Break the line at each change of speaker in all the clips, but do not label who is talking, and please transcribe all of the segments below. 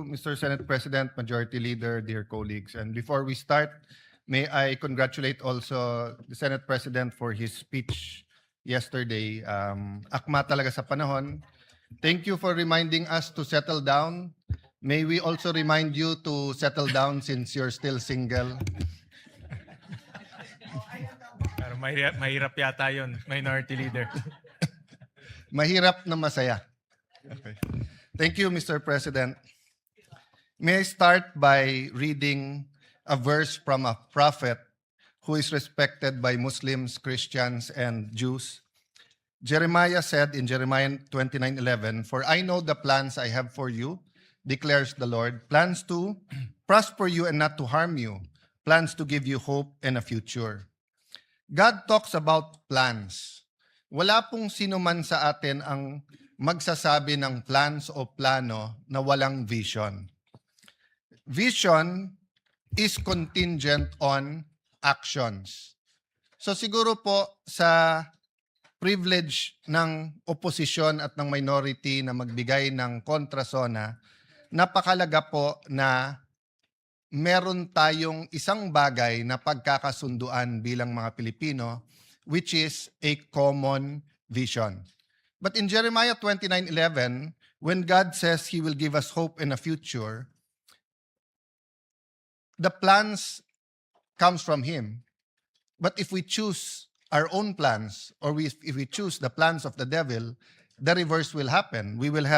Mr. Senate President, Majority Leader, dear colleagues. And before we start, may I congratulate also the Senate President for his speech yesterday. Akma talaga sa panahon. Thank you for reminding us to settle down. May we also remind you to settle down since you're still single.
Pero mahirap yata yun, Minority Leader.
Mahirap na masaya. Okay. Thank you, Mr. President. May I start by reading a verse from a prophet who is respected by Muslims, Christians, and Jews. Jeremiah said in Jeremiah 29:11, "For I know the plans I have for you, declares the Lord, plans to prosper you and not to harm you, plans to give you hope and a future." God talks about plans. Wala pong sino man sa atin ang magsasabi ng plans o plano na walang vision. Vision is contingent on actions. So siguro po sa privilege ng oposisyon at ng minority na magbigay ng kontrasona, napakalaga po na meron tayong isang bagay na pagkakasunduan bilang mga Pilipino, which is a common vision. But in Jeremiah 29:11, when God says He will give us hope and a future, the plans comes from Him. But if we choose our own plans, or if we choose the plans of the devil, the reverse will happen. We will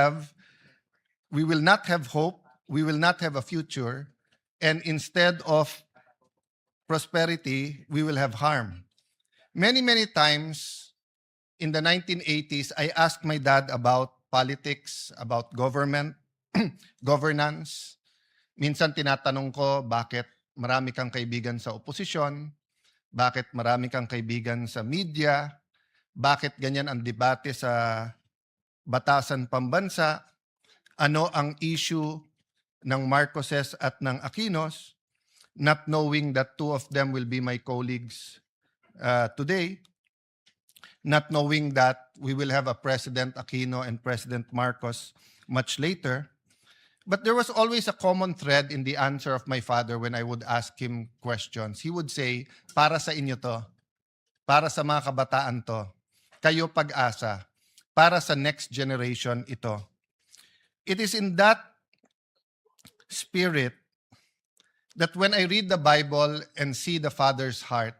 not have hope, we will not have a future, and instead of prosperity, we will have harm. Many times in the 1980s, I asked my dad about politics, about government, governance. Minsan tinatanong ko, bakit marami kang kaibigan sa oposisyon? Bakit marami kang kaibigan sa media? Bakit ganyan ang debate sa batasan pambansa? Ano ang issue ng Marcoses at ng Aquinos? Not knowing that two of them will be my colleagues today. Not knowing that we will have a President Aquino and President Marcos much later. But there was always a common thread in the answer of my father when I would ask him questions. He would say, para sa inyo to, para sa mga kabataan to, kayo pag-asa, para sa next generation ito. It is in that spirit that when I read the Bible and see the Father's heart,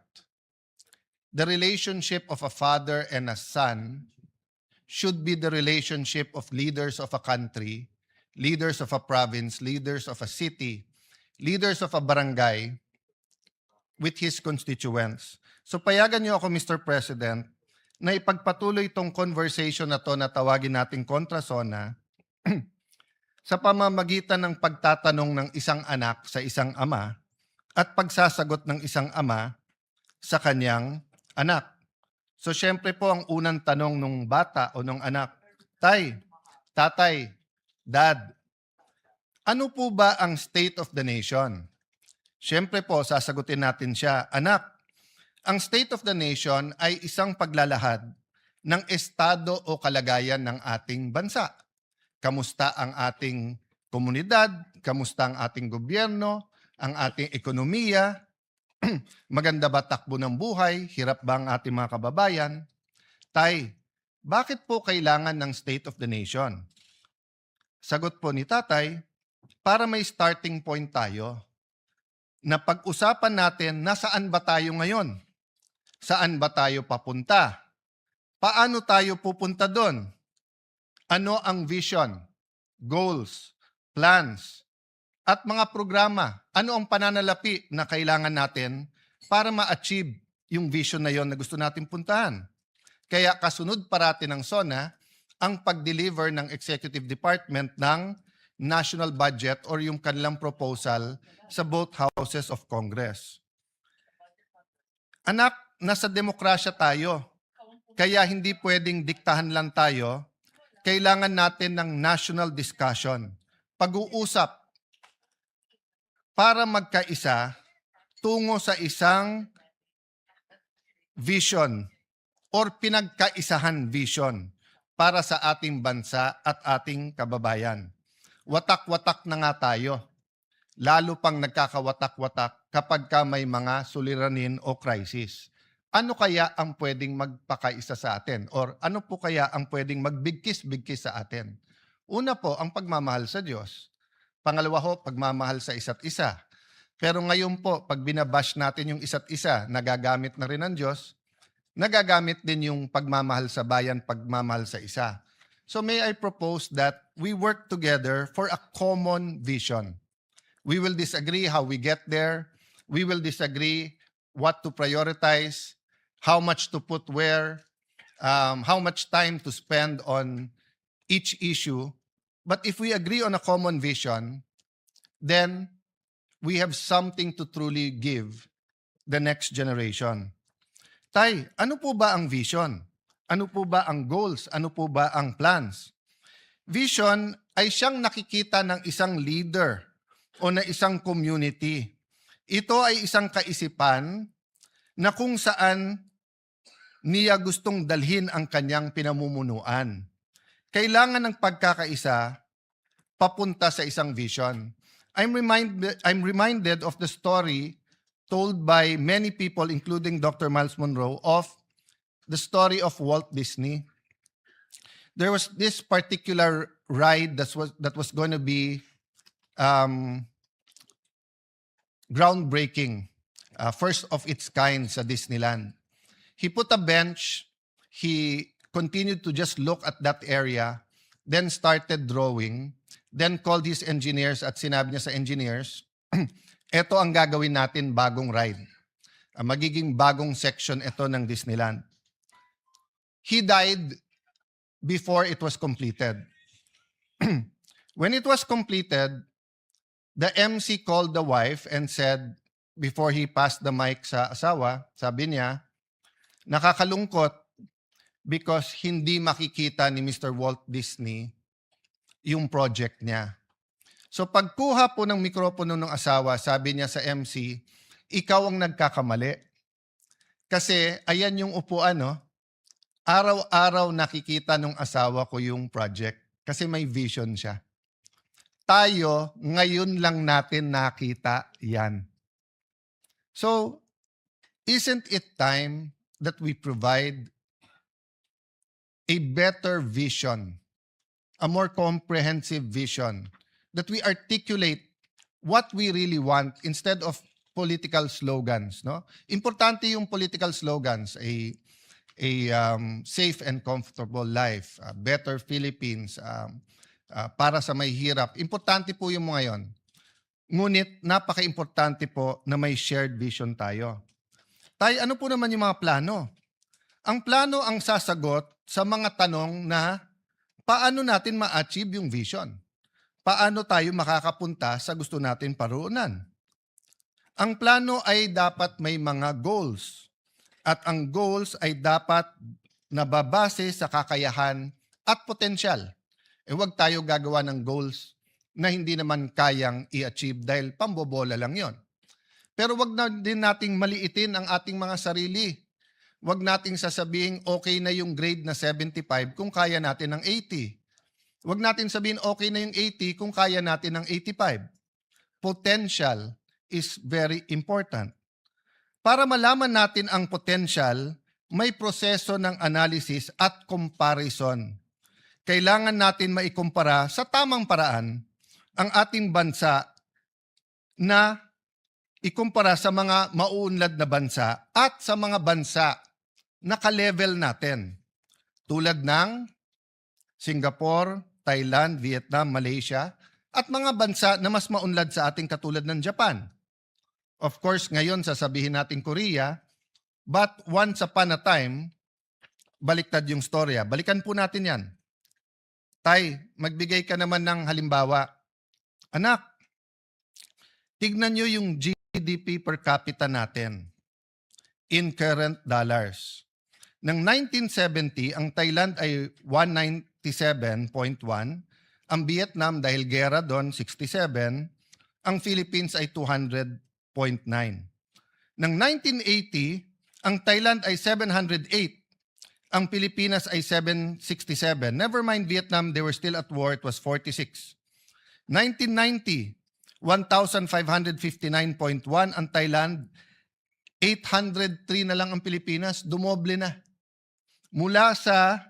the relationship of a father and a son should be the relationship of leaders of a country, leaders of a province, leaders of a city, leaders of a barangay with his constituents. So payagan niyo ako, Mr. President, na ipagpatuloy itong conversation na to na tawagin nating kontrasona sa pamamagitan ng pagtatanong ng isang anak sa isang ama at pagsasagot ng isang ama sa kanyang anak. So syempre po ang unang tanong ng bata o ng anak, Tay, Tatay, Dad, ano po ba ang state of the nation? Siyempre po, sasagutin natin siya, Anak, ang state of the nation ay isang paglalahad ng estado o kalagayan ng ating bansa. Kamusta ang ating komunidad? Kamusta ang ating gobyerno? Ang ating ekonomiya? Maganda ba takbo ng buhay? Hirap ba ang ating mga kababayan? Tay, bakit po kailangan ng state of the nation? Sagot po ni tatay, para may starting point tayo na pag-usapan natin nasaan ba tayo ngayon? Saan ba tayo papunta? Paano tayo pupunta doon? Ano ang vision, goals, plans, at mga programa? Ano ang pananalapi na kailangan natin para ma-achieve yung vision na yon na gusto natin puntahan? Kaya kasunod parati ng SONA, ang pag-deliver ng Executive Department ng national budget or yung kanilang proposal sa both houses of Congress. Anak, nasa demokrasya tayo, kaya hindi pwedeng diktahan lang tayo. Kailangan natin ng national discussion, pag-uusap para magkaisa tungo sa isang vision or pinagkaisahan vision para sa ating bansa at ating kababayan. watak-watak na nga tayo. Lalo pang nagkakawatak-watak kapag ka may mga suliranin o crisis. Ano kaya ang pwedeng magpakaisa sa atin? Or ano po kaya ang pwedeng magbigkis-bigkis sa atin? Una po, ang pagmamahal sa Diyos. Pangalawa ho, pagmamahal sa isa't isa. Pero ngayon po, pag binabash natin yung isa't isa, nagagamit na rin ng Diyos, nagagamit din yung pagmamahal sa bayan, pagmamahal sa isa. So may I propose that we work together for a common vision. We will disagree how we get there. We will disagree what to prioritize, how much to put where, how much time to spend on each issue. But if we agree on a common vision, then we have something to truly give the next generation. Tay, ano po ba ang vision? Ano po ba ang goals? Ano po ba ang plans? Vision ay siyang nakikita ng isang leader o na isang community. Ito ay isang kaisipan na kung saan niya gustong dalhin ang kanyang pinamumunuan. Kailangan ng pagkakaisa papunta sa isang vision. I'm reminded of the story told by many people, including Dr. Miles Monroe, of the story of Walt Disney. There was this particular ride that was going to be groundbreaking, first of its kind sa Disneyland. He put a bench, he continued to just look at that area, then started drawing, then called his engineers at sinabi niya sa engineers, eto ang gagawin natin bagong ride. Magiging bagong section ito ng Disneyland. He died before it was completed. When it was completed, the MC called the wife and said, before he passed the mic sa asawa, sabi niya, nakakalungkot because hindi makikita ni Mr. Walt Disney yung project niya. So pagkuha po ng mikropono ng asawa, sabi niya sa MC, ikaw ang nagkakamali. Kasi ayan yung upuan, no? Araw-araw nakikita ng asawa ko yung project kasi may vision siya. Tayo, ngayon lang natin nakita yan. So, isn't it time that we provide a better vision, a more comprehensive vision, that we articulate what we really want instead of political slogans, no? Importante yung political slogans, a safe and comfortable life, better Philippines, para sa may hirap. Importante po yung mga yon. Ngunit napaka-importante po na may shared vision tayo. Tay, ano po naman yung mga plano? Ang plano ang sasagot sa mga tanong na paano natin ma-achieve yung vision? Paano tayo makakapunta sa gusto natin paruunan? Ang plano ay dapat may mga goals. At ang goals ay dapat nababase sa kakayahan at potensyal. Huwag tayo gagawa ng goals na hindi naman kayang i-achieve dahil pambobola lang yon. Pero wag na din nating maliitin ang ating mga sarili. Wag nating sasabihin okay na yung grade na 75 kung kaya natin ng 80. Wag natin sabihin okay na yung 80 kung kaya natin ng 85. Potential is very important. Para malaman natin ang potential, may proseso ng analysis at comparison. Kailangan natin maikumpara sa tamang paraan ang ating bansa na ikumpara sa mga mauunlad na bansa at sa mga bansa na ka-level natin. Tulad ng Singapore, Thailand, Vietnam, Malaysia, at mga bansa na mas maunlad sa ating katulad ng Japan. Of course, ngayon sasabihin natin Korea, but once upon a time, baliktad yung storya. Balikan po natin yan. Tay, magbigay ka naman ng halimbawa. Anak, tignan nyo yung GDP per capita natin in current dollars. Ng 1970, ang Thailand ay 197.1, ang Vietnam dahil gera doon 67, ang Philippines ay 200.9. Ng 1980, ang Thailand ay 708, ang Pilipinas ay 767. Never mind Vietnam, they were still at war, it was 46. 1990, 1,559.1 ang Thailand, 803 na lang ang Pilipinas, dumoble na. Mula sa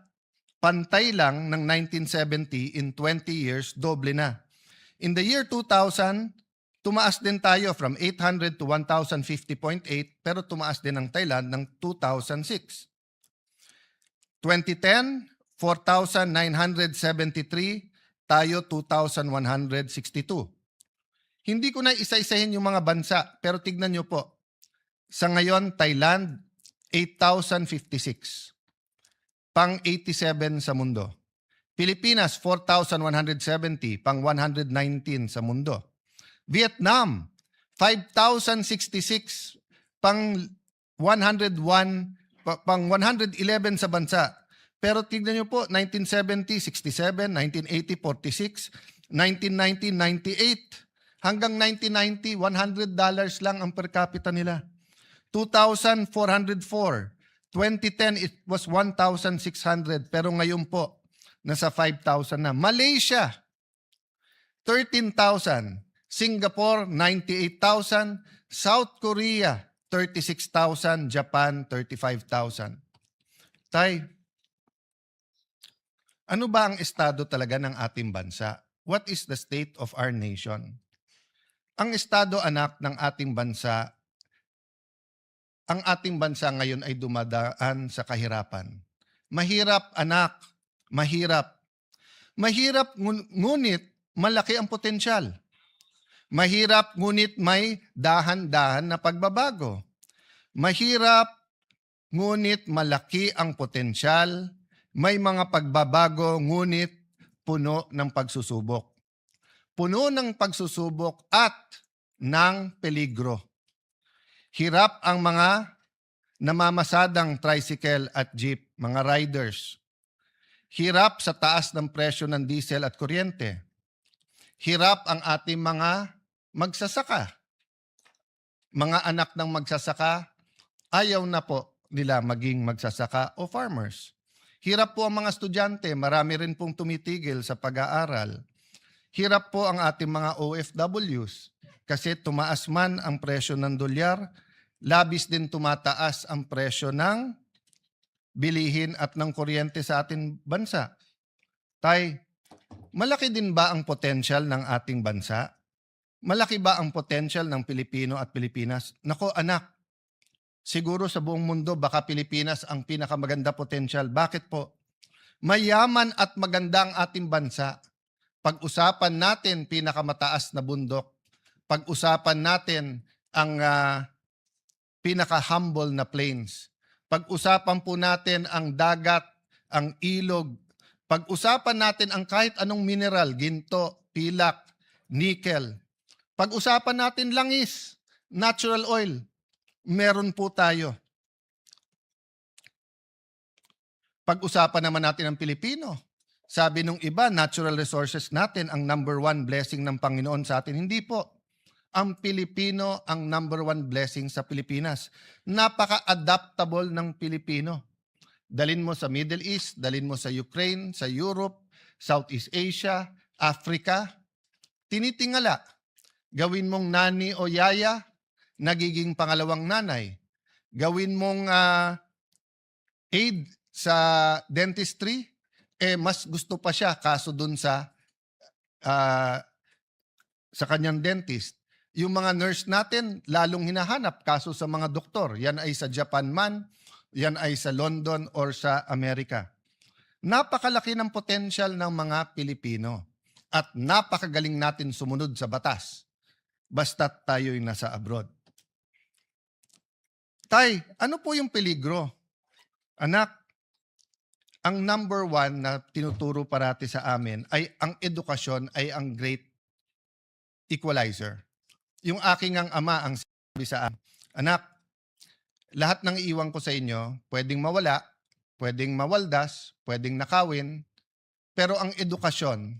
pantay lang ng 1970, in 20 years, doble na. In the year 2000, tumaas din tayo from 800 to 1,050.8, pero tumaas din ang Thailand ng 2006. 2010, 4,973, tayo 2,162. Hindi ko na isa-isahin yung mga bansa, pero tignan nyo po. Sa ngayon, Thailand, 8,056. Pang 87 sa mundo. Pilipinas, 4,170. Pang 119 sa mundo. Vietnam, 5,066. Pang 101, pang 111 sa bansa. Pero tignan nyo po, 1970, 67, 1980, 46, 1990, 98. Hanggang 1990, $100 lang ang per capita nila. 2,404. 2010, it was 1,600. Pero ngayon po, nasa 5,000 na. Malaysia, 13,000. Singapore, 98,000. South Korea, 36,000. Japan, 35,000. Tay, ano ba ang estado talaga ng ating bansa? What is the state of our nation? Ang estado, anak, ng ating bansa, ang ating bansa ngayon ay dumadaan sa kahirapan. Mahirap, anak, mahirap. Mahirap, ngunit malaki ang potensyal. Mahirap, ngunit may dahan-dahan na pagbabago. Mahirap, ngunit malaki ang potensyal. May mga pagbabago, ngunit puno ng pagsusubok. Puno ng pagsusubok at ng peligro. Hirap ang mga namamasadang tricycle at jeep, mga riders. Hirap sa taas ng presyo ng diesel at kuryente. Hirap ang ating mga magsasaka. Mga anak ng magsasaka, ayaw na po nila maging magsasaka o farmers. Hirap po ang mga estudyante, marami rin pong tumitigil sa pag-aaral. Hirap po ang ating mga OFWs kasi tumaas man ang presyo ng dolyar, labis din tumataas ang presyo ng bilihin at ng kuryente sa ating bansa. Tay, malaki din ba ang potensyal ng ating bansa? Malaki ba ang potensyal ng Pilipino at Pilipinas? Nako anak, siguro sa buong mundo baka Pilipinas ang pinakamaganda potensyal. Bakit po? Mayaman at maganda ang ating bansa. Pag-usapan natin pinakamataas na bundok. Pag-usapan natin ang pinaka-humble na plains. Pag-usapan po natin ang dagat, ang ilog. Pag-usapan natin ang kahit anong mineral, ginto, pilak, nickel. Pag-usapan natin langis, natural oil. Meron po tayo. Pag-usapan naman natin ang Pilipino. Sabi nung iba, natural resources natin ang number one blessing ng Panginoon sa atin. Hindi po. Ang Pilipino ang number one blessing sa Pilipinas. Napaka-adaptable ng Pilipino. Dalin mo sa Middle East, dalin mo sa Ukraine, sa Europe, Southeast Asia, Africa. Tinitingala. Gawin mong nani o yaya, nagiging pangalawang nanay. Gawin mong aid sa dentistry, mas gusto pa siya kaso dun sa kanyang dentist. Yung mga nurse natin, lalong hinahanap kaso sa mga doktor. Yan ay sa Japan man, yan ay sa London or sa Amerika. Napakalaki ng potensyal ng mga Pilipino at napakagaling natin sumunod sa batas basta't tayo'y nasa abroad. Tay, ano po yung peligro? Anak, ang number one na tinuturo parati sa amin ay ang edukasyon ay ang great equalizer. Yung aking ang ama ang sabi sa amin, anak, lahat ng iiwan ko sa inyo, pwedeng mawala, pwedeng mawaldas, pwedeng nakawin, pero ang edukasyon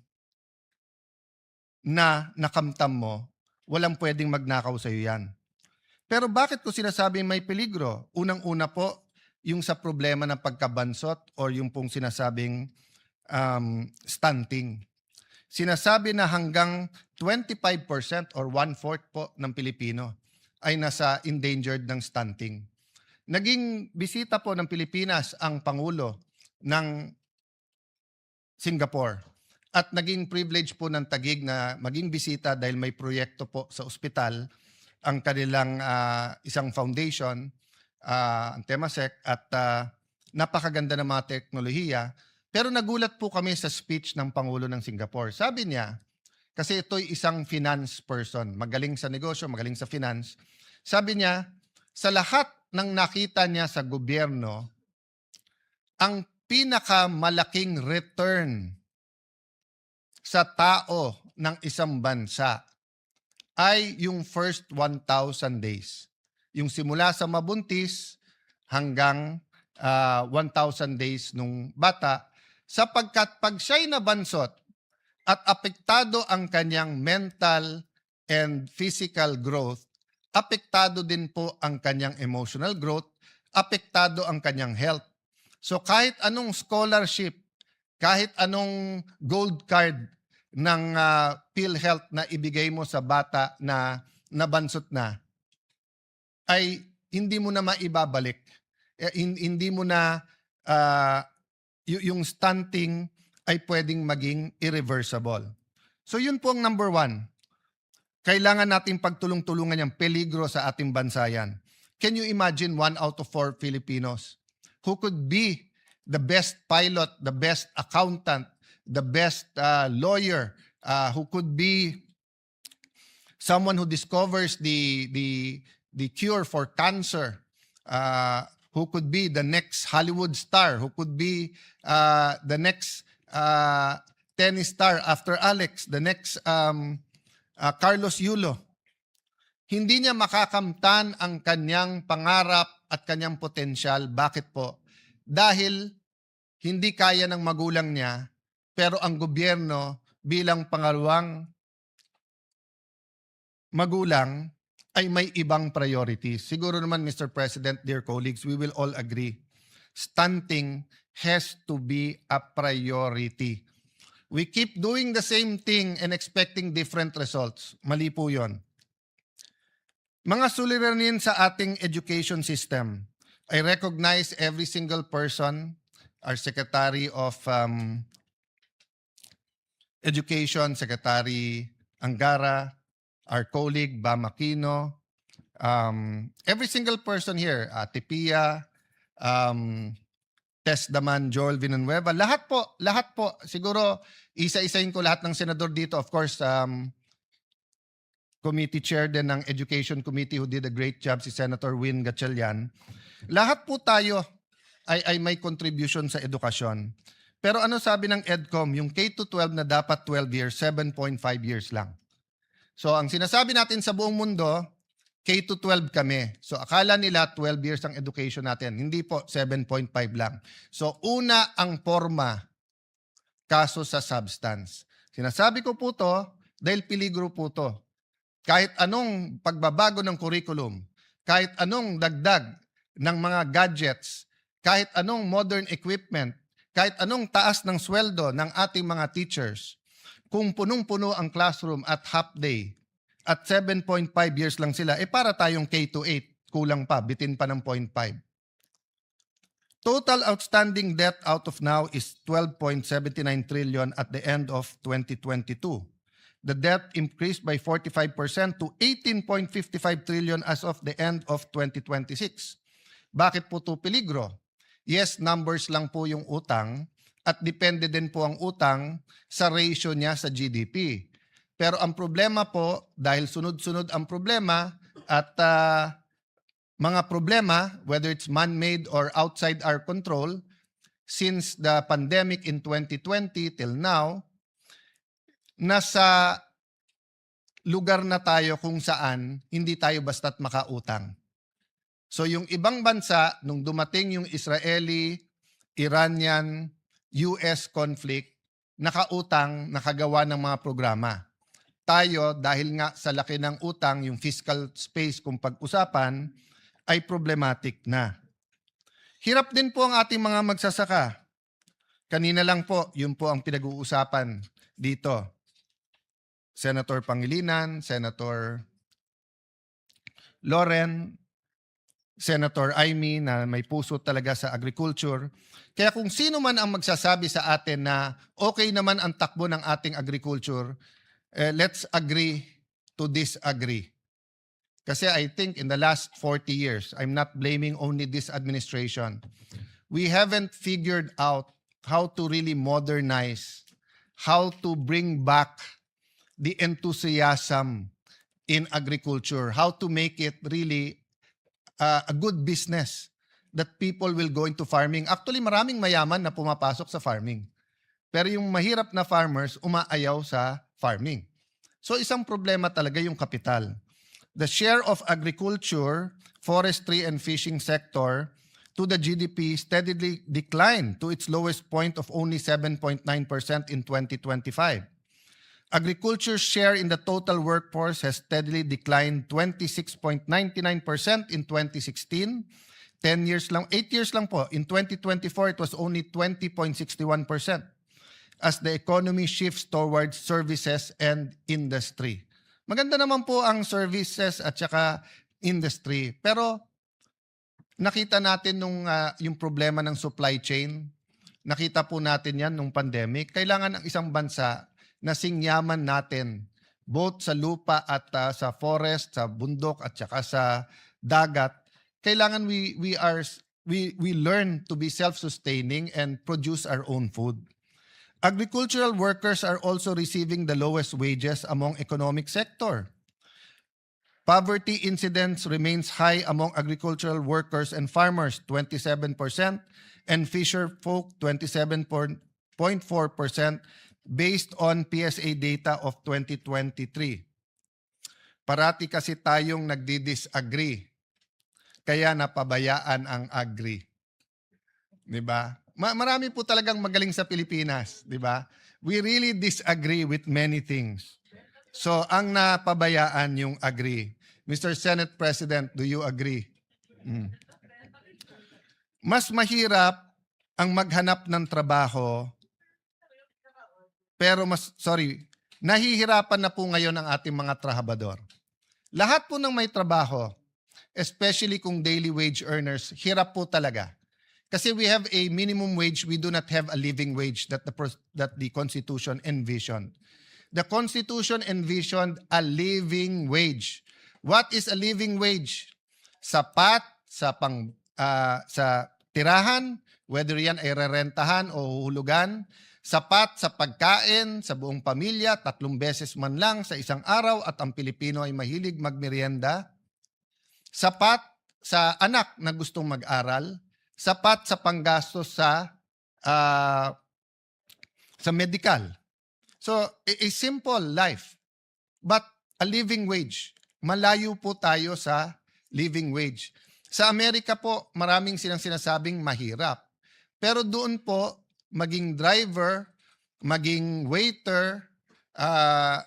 na nakamtam mo, walang pwedeng magnakaw sa iyo yan. Pero bakit ko sinasabi may peligro? Unang-una po, yung sa problema ng pagkabansot or yung pong sinasabing stunting. sinasabi na hanggang 25% or 1/4 po ng Pilipino ay nasa endangered ng stunting. Naging bisita po ng Pilipinas ang Pangulo ng Singapore at naging privilege po ng Taguig na maging bisita dahil may proyekto po sa ospital ang kanilang isang foundation, ang Temasek, at napakaganda ng mga teknolohiya. Pero nagulat po kami sa speech ng Pangulo ng Singapore. Sabi niya, kasi ito'y isang finance person, magaling sa negosyo, magaling sa finance. Sabi niya, sa lahat ng nakita niya sa gobyerno, ang pinakamalaking return sa tao ng isang bansa ay yung first 1,000 days. Yung simula sa mabuntis hanggang 1,000 days nung bata, sapagkat pag siya'y nabansot at apektado ang kanyang mental and physical growth, apektado din po ang kanyang emotional growth, apektado ang kanyang health. So kahit anong scholarship, kahit anong gold card ng PhilHealth na ibigay mo sa bata na nabansot na, ay hindi mo na maibabalik. Hindi mo na yung stunting ay pwedeng maging irreversible. So yun po ang number 1. Kailangan nating pagtulong-tulungan yung peligro sa ating bansa yan. Can you imagine 1 out of 4 Filipinos who could be the best pilot, the best accountant, the best lawyer, who could be someone who discovers the cure for cancer, who could be the next Hollywood star, who could be the next tennis star after Alex, the next Carlos Yulo. Hindi niya makakamtan ang kanyang pangarap at kanyang potensyal. Bakit po? Dahil hindi kaya ng magulang niya, pero ang gobyerno bilang pangalawang magulang ay may ibang priorities. Siguro naman, Mr. President, dear colleagues, we will all agree. Stunting has to be a priority. We keep doing the same thing and expecting different results. Mali po yun. Mga suliranin sa ating education system. I recognize every single person, our Secretary of Education, Secretary Angara, our colleague Bam Aquino, every single person here, Ate Pia, Tess Daman, Joel Villanueva, lahat po. Siguro, isa-isahin ko lahat ng senador dito. Of course, committee chair din ng Education Committee who did a great job, si Senator Win Gatchalian. Lahat po tayo ay may contribution sa edukasyon. Pero ano sabi ng EDCOM? Yung K-12 na dapat 12 years, 7.5 years lang. So ang sinasabi natin sa buong mundo, K-12 kami. So akala nila 12 years ang education natin. Hindi po, 7.5 lang. So una ang forma, kaso sa substance. Sinasabi ko po to dahil peligro po to. Kahit anong pagbabago ng curriculum, kahit anong dagdag ng mga gadgets, kahit anong modern equipment, kahit anong taas ng sweldo ng ating mga teachers, kung punong-puno ang classroom at half day, at 7.5 years lang sila, para tayong K-8, kulang pa, bitin pa ng 0.5. Total outstanding debt out of now is 12.79 trillion at the end of 2022. The debt increased by 45% to 18.55 trillion as of the end of 2026. Bakit po ito peligro? Yes, numbers lang po yung utang at depende din po ang utang sa ratio niya sa GDP. Pero ang problema po, dahil sunod-sunod ang problema at mga problema, whether it's man-made or outside our control, since the pandemic in 2020 till now, nasa lugar na tayo kung saan hindi tayo basta't makautang. So yung ibang bansa, nung dumating yung Israeli, Iranian, US conflict, nakautang, nakagawa ng mga programa. Tayo, dahil nga sa laki ng utang, yung fiscal space kung pag-usapan, ay problematic na. Hirap din po ang ating mga magsasaka. Kanina lang po, yun po ang pinag-uusapan dito. Senator Pangilinan, Senator Loren, Senator Amy na may puso talaga sa agriculture. Kaya kung sino man ang magsasabi sa atin na okay naman ang takbo ng ating agriculture, let's agree to disagree. Kasi I think in the last 40 years, I'm not blaming only this administration, we haven't figured out how to really modernize, how to bring back the enthusiasm in agriculture, how to make it really a good business that people will go into farming. Actually, maraming mayaman na pumapasok sa farming. Pero yung mahirap na farmers, umaayaw sa farming. So isang problema talaga yung kapital. The share of agriculture, forestry, and fishing sector to the GDP steadily declined to its lowest point of only 7.9% in 2025. Agriculture's share in the total workforce has steadily declined 26.99% in 2016. 8 years lang po. In 2024, it was only 20.61% as the economy shifts towards services and industry. Maganda naman po ang services at saka industry. Pero nakita natin yung problema ng supply chain. Nakita po natin yan nung pandemic. Kailangan ng isang bansa na singyaman natin both sa lupa at sa forest, sa bundok at saka sa dagat. Kailangan we learn to be self-sustaining and produce our own food. Agricultural workers are also receiving the lowest wages among economic sector. Poverty incidence remains high among agricultural workers and farmers, 27%, and fisher folk, 27.4%, based on PSA data of 2023. Parati kasi tayong nagdi-disagree, kaya napabayaan ang agri. 'Di ba? Marami po talagang magaling sa Pilipinas, 'di ba? We really disagree with many things. So, ang napabayaan yung agri. Mr. Senate President, do you agree? Mas mahirap ang maghanap ng trabaho, pero nahihirapan na po ngayon ang ating mga trabahador. Lahat po ng may trabaho, especially kung daily wage earners, hirap po talaga. Kasi we have a minimum wage, we do not have a living wage that the Constitution envisioned. The Constitution envisioned a living wage. What is a living wage? Sapat sa tirahan, whether yan ay rerentahan o huhulugan, sapat sa pagkain sa buong pamilya, 3 beses man lang sa isang araw at ang Pilipino ay mahilig magmerienda, sapat sa anak na gustong mag-aral, sapat sa panggastos sa medical. So, a simple life, but a living wage. Malayo po tayo sa living wage. Sa Amerika po, maraming silang sinasabing mahirap. Pero doon po, maging driver, maging waiter,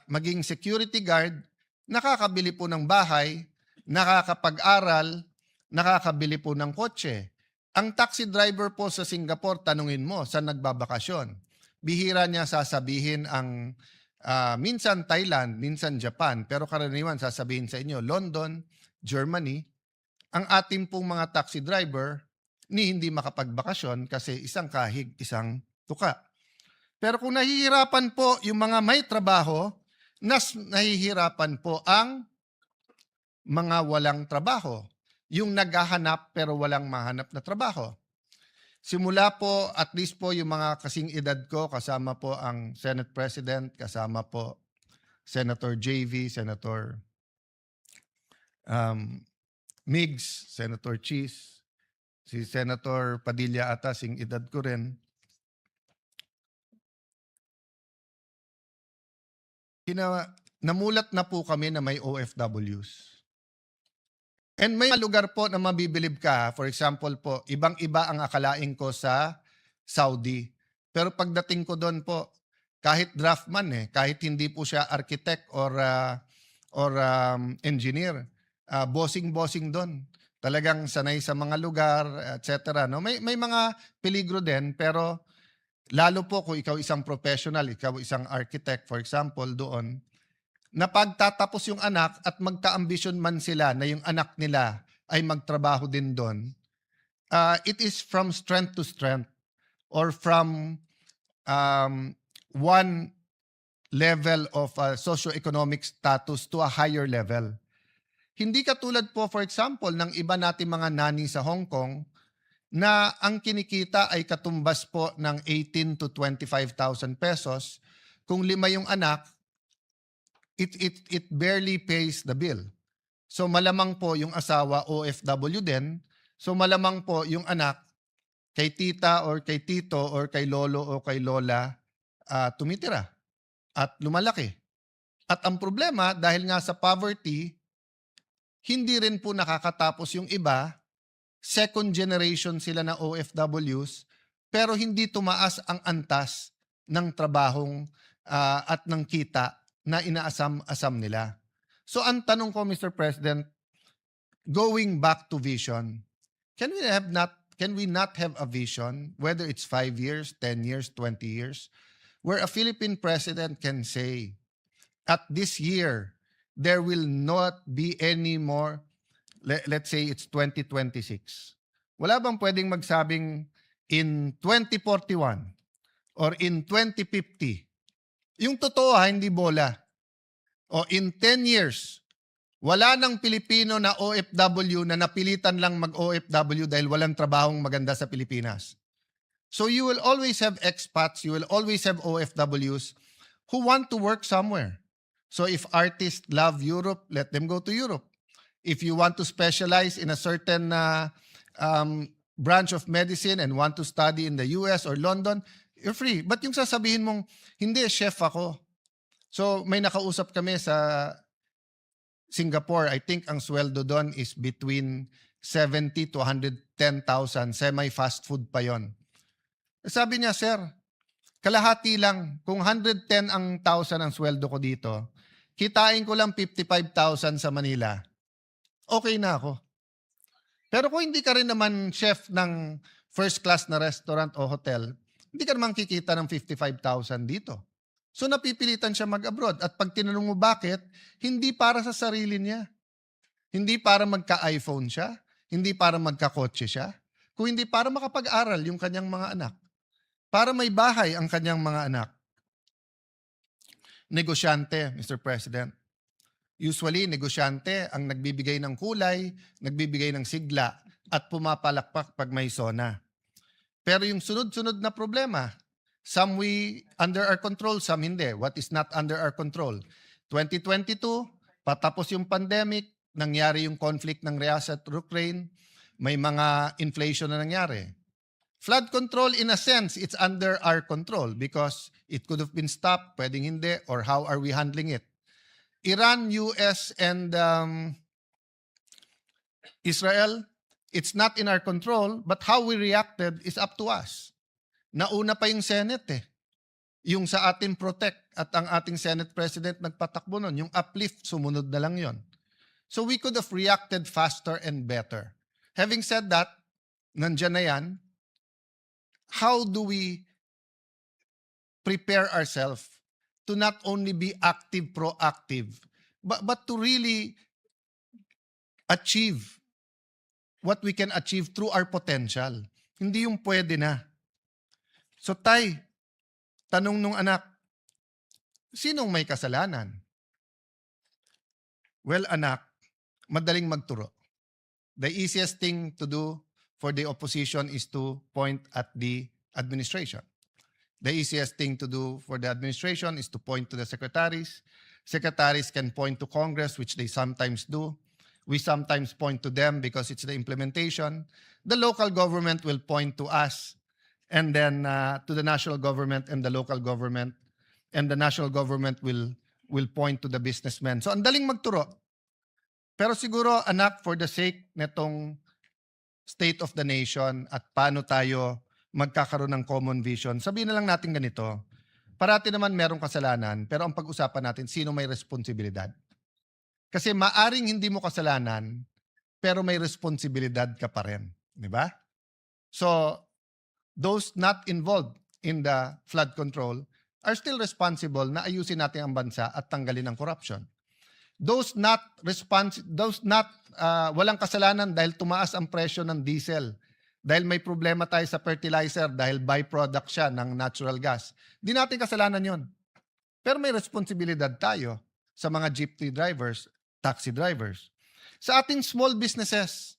maging security guard, nakakabili po ng bahay, nakakapag-aral, nakakabili po ng kotse. Ang taxi driver po sa Singapore, tanungin mo, saan nagbabakasyon? Bihira niya sasabihin ang minsan Thailand, minsan Japan, pero karaniwan sasabihin sa inyo, London, Germany. Ang ating pong mga taxi driver, hindi makapagbakasyon kasi isang kahig, isang tuka. Pero kung nahihirapan po yung mga may trabaho, nahihirapan po ang mga walang trabaho. Yung naghahanap pero walang mahanap na trabaho. Simula po, at least po yung mga kasing edad ko, kasama po ang Senate President, kasama po Senator JV, Senator Migs, Senator Cheese, si Senator Padilla ata, sing edad ko rin. Namulat na po kami na may OFWs. And may lugar po na mabibilib ka, for example po, ibang-iba ang akalain ko sa Saudi. Pero pagdating ko doon po, kahit draftman kahit hindi po siya architect or engineer, bossing-bossing doon. Talagang sanay sa mga lugar, etc. No? May mga peligro din, pero lalo po kung ikaw isang professional, ikaw isang architect, for example, doon, na pagtatapos yung anak at magka-ambisyon man sila na yung anak nila ay magtrabaho din doon, it is from strength to strength or from one level of socioeconomic status to a higher level. Hindi katulad po, for example, ng iba nating mga nani sa Hong Kong na ang kinikita ay katumbas po ng 18 to 25,000 pesos. Kung 5 yung anak, it barely pays the bill. So malamang po yung asawa OFW din. So malamang po yung anak kay tita or kay tito or kay lolo o kay lola tumitira at lumalaki. At ang problema, dahil nga sa poverty, hindi rin po nakakatapos yung iba. Second generation sila na OFWs, pero hindi tumaas ang antas ng trabahong at ng kita na inaasam-asam nila. So ang tanong ko, Mr. President, going back to vision, can we not have a vision, whether it's 5 years, 10 years, 20 years, where a Philippine president can say, at this year, there will not be any more, let's say it's 2026. Wala bang pwedeng magsabing in 2041 or in 2050? Yung totoo hindi bola. O in 10 years, wala nang Pilipino na OFW na napilitan lang mag-OFW dahil walang trabahong maganda sa Pilipinas. So you will always have expats, you will always have OFWs who want to work somewhere. So if artists love Europe, let them go to Europe. If you want to specialize in a certain branch of medicine and want to study in the US or London, you're free. But yung sasabihin mong, hindi, chef ako. So may nakausap kami sa Singapore. I think ang sweldo doon is between 70 to 110,000. Semi-fast food pa yon. Sabi niya, sir, kalahati lang. Kung 110 ang sweldo ko dito, kitain ko lang 55,000 sa Manila. Okay na ako. Pero kung hindi ka rin naman chef ng first class na restaurant o hotel, hindi ka naman kikita ng 55,000 dito. So napipilitan siya mag-abroad. At pag tinanong mo bakit, hindi para sa sarili niya. Hindi para magka-iPhone siya. Hindi para magka-kotse siya. Kung hindi para makapag-aral yung kanyang mga anak. Para may bahay ang kanyang mga anak. Negosyante, Mr. President. Usually, negosyante ang nagbibigay ng kulay, nagbibigay ng sigla, at pumapalakpak pag may sona. Pero yung sunod-sunod na problema, some we under our control, some hindi. What is not under our control? 2022, patapos yung pandemic, nangyari yung conflict ng Russia at Ukraine, may mga inflation na nangyari. Flood control, in a sense, it's under our control because it could have been stopped, pwedeng hindi, or how are we handling it? Iran, US, and Israel, it's not in our control, but how we reacted is up to us. Nauna pa yung Senate Yung sa ating protect at ang ating Senate President nagpatakbo nun. Yung uplift, sumunod na lang yon. So we could have reacted faster and better. Having said that, nandyan na yan, how do we prepare ourselves to not only be active, proactive, but to really achieve what we can achieve through our potential. Hindi yung pwede na. So tay, tanong nung anak, sinong may kasalanan? Well, anak, madaling magturo. The easiest thing to do for the opposition is to point at the administration. The easiest thing to do for the administration is to point to the secretaries. Secretaries can point to Congress, which they sometimes do. We sometimes point to them because it's the implementation. The local government will point to us, and then to the national government and the local government, and the national government will point to the businessmen. So ang daling magturo. Pero siguro, anak, for the sake netong state of the nation at paano tayo magkakaroon ng common vision, sabihin na lang natin ganito, parati naman merong kasalanan, pero ang pag-usapan natin, sino may responsibilidad? Kasi maaring hindi mo kasalanan, pero may responsibilidad ka pa rin. Di ba? So, those not involved in the flood control, are still responsible na ayusin natin ang bansa at tanggalin ang corruption. Those walang kasalanan dahil tumaas ang presyo ng diesel, dahil may problema tayo sa fertilizer, dahil byproduct siya ng natural gas. Di natin kasalanan yon. Pero may responsibilidad tayo sa mga jeepney drivers, taxi drivers. Sa ating small businesses,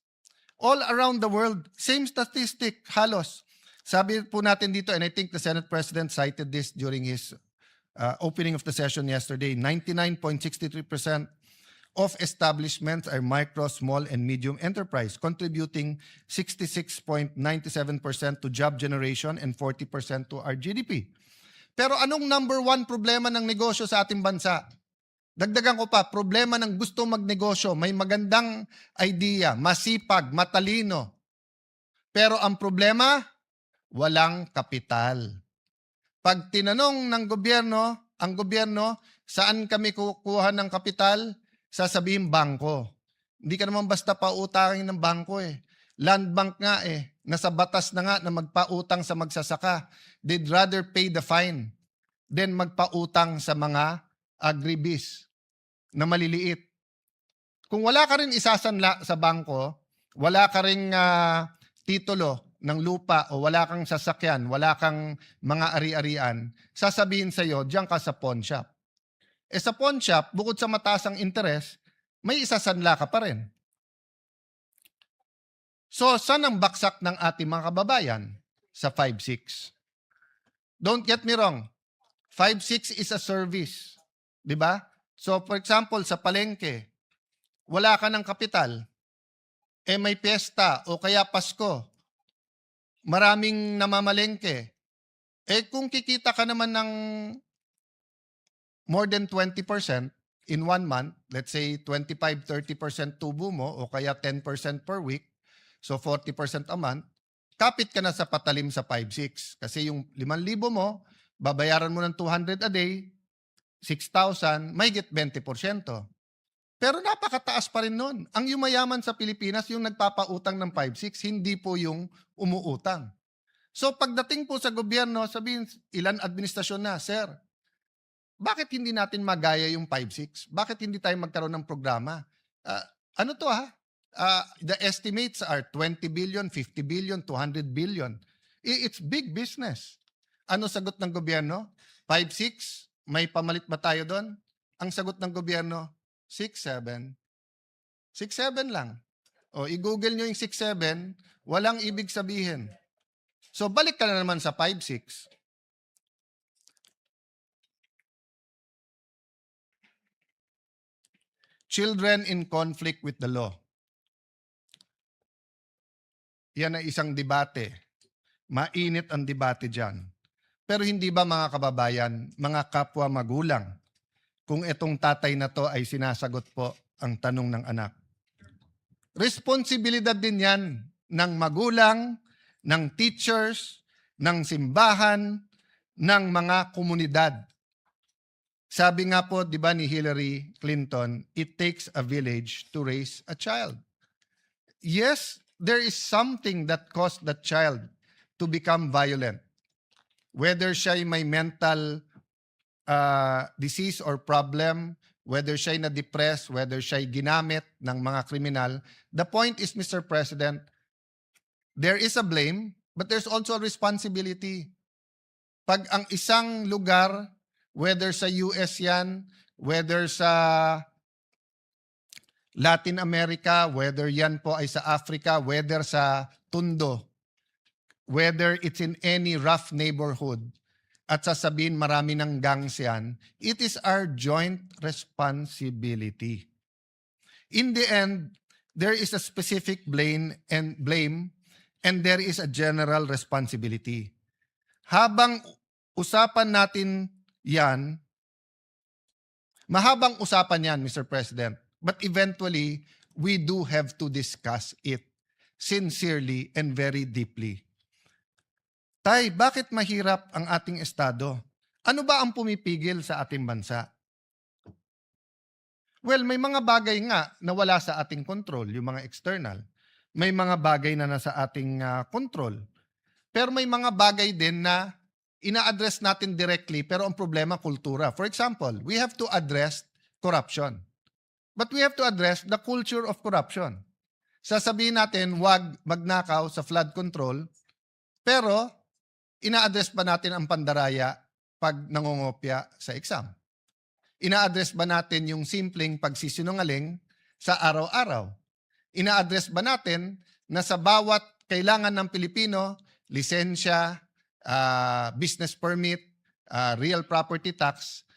all around the world, same statistic, halos. Sabi po natin dito, and I think the Senate President cited this during his opening of the session yesterday, 99.63% of establishments are micro, small, and medium enterprise, contributing 66.97% to job generation and 40% to our GDP. Pero anong number one problema ng negosyo sa ating bansa? Dagdagan ko pa, problema ng gusto magnegosyo, may magandang idea, masipag, matalino. Pero ang problema, walang kapital. Pag tinanong ng gobyerno, ang gobyerno, saan kami kukuha ng kapital? Sasabihin bangko. Hindi ka naman basta pautangin ng bangko eh. Land bank nga eh. Nasa batas na nga na magpautang sa magsasaka. They'd rather pay the fine than magpautang sa mga agribis na maliliit. Kung wala ka rin isasanla sa bangko, wala ka rin titulo ng lupa o wala kang sasakyan, wala kang mga ari-arian, sasabihin sa'yo, diyan ka sa pawn shop. Eh sa pawn shop, bukod sa mataas ang interest, may isasanla ka pa rin. So, saan ang baksak ng ating mga kababayan? Sa 5-6. Don't get me wrong. 5-6 is a service. Diba? So, for example, sa palengke, wala ka ng kapital. Eh may piyesta o kaya Pasko. Maraming namamalengke. Eh kung kikita ka naman ng more than 20% in 1 month, let's say 25-30% tubo mo o kaya 10% per week, so 40% a month, kapit ka na sa patalim sa 5-6. Kasi yung 5,000 mo, babayaran mo ng 200 a day, 6,000, may get 20%. Pero napakataas pa rin nun. Ang yumayaman sa Pilipinas, yung nagpapautang ng 5-6, hindi po yung umuutang. So pagdating po sa gobyerno, sabihin, ilan administrasyon na, sir, bakit hindi natin magaya yung 5-6? Bakit hindi tayo magkaroon ng programa? Ano to ha? The estimates are 20 billion, 50 billion, 200 billion. It's big business. Ano sagot ng gobyerno? 5-6? May pamalit ba tayo doon? Ang sagot ng gobyerno, 6-7. 6-7 lang. O i-google nyo yung 6-7, walang ibig sabihin. So balik ka na naman sa 5-6. Children in conflict with the law. Yan ay isang debate. Mainit ang debate dyan. Pero hindi ba mga kababayan, mga kapwa magulang, kung itong tatay na to ay sinasagot po ang tanong ng anak? Responsibilidad din yan ng magulang, ng teachers, ng simbahan, ng mga komunidad. Sabi nga po, di ba ni Hillary Clinton, it takes a village to raise a child. Yes, there is something that caused that child to become violent. Whether siya may mental disease or problem, whether siya na-depressed, whether siya ginamit ng mga kriminal, the point is, Mr. President, there is a blame, but there's also a responsibility. Pag ang isang lugar, whether sa US yan, whether sa Latin America, whether yan po ay sa Africa, whether sa Tondo, whether it's in any rough neighborhood, at sasabihin marami ng gangs yan, it is our joint responsibility. In the end, there is a specific blame, and there is a general responsibility. Habang usapan natin yan, mahabang usapan yan, Mr. President. But eventually, we do have to discuss it sincerely and very deeply. Tay, bakit mahirap ang ating estado? Ano ba ang pumipigil sa ating bansa? Well, may mga bagay nga na wala sa ating control, yung mga external. May mga bagay na nasa ating control. Pero may mga bagay din na ina-address natin directly, pero ang problema, kultura. For example, we have to address corruption. But we have to address the culture of corruption. Sasabihin natin, wag magnakaw sa flood control, pero ina-address ba natin ang pandaraya pag nangongopya sa exam? Ina-address ba natin yung simpleng pagsisinungaling sa araw-araw? Ina-address ba natin na sa bawat kailangan ng Pilipino, lisensya, business permit, real property tax,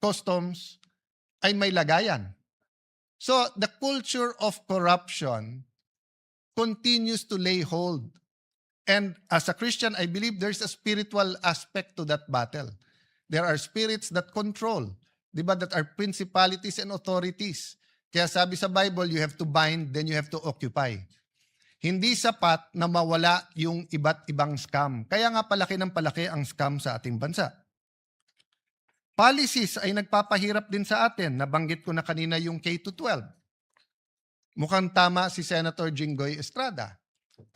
customs, ay may lagayan? So, the culture of corruption continues to lay hold. And as a Christian, I believe there's a spiritual aspect to that battle. There are spirits that control, di ba, that are principalities and authorities. Kaya sabi sa Bible, you have to bind, then you have to occupy. Hindi sapat na mawala yung iba't ibang scam. Kaya nga palaki ng palaki ang scam sa ating bansa. Policies ay nagpapahirap din sa atin. Nabanggit ko na kanina yung K-12. Mukhang tama si Senator Jinggoy Estrada.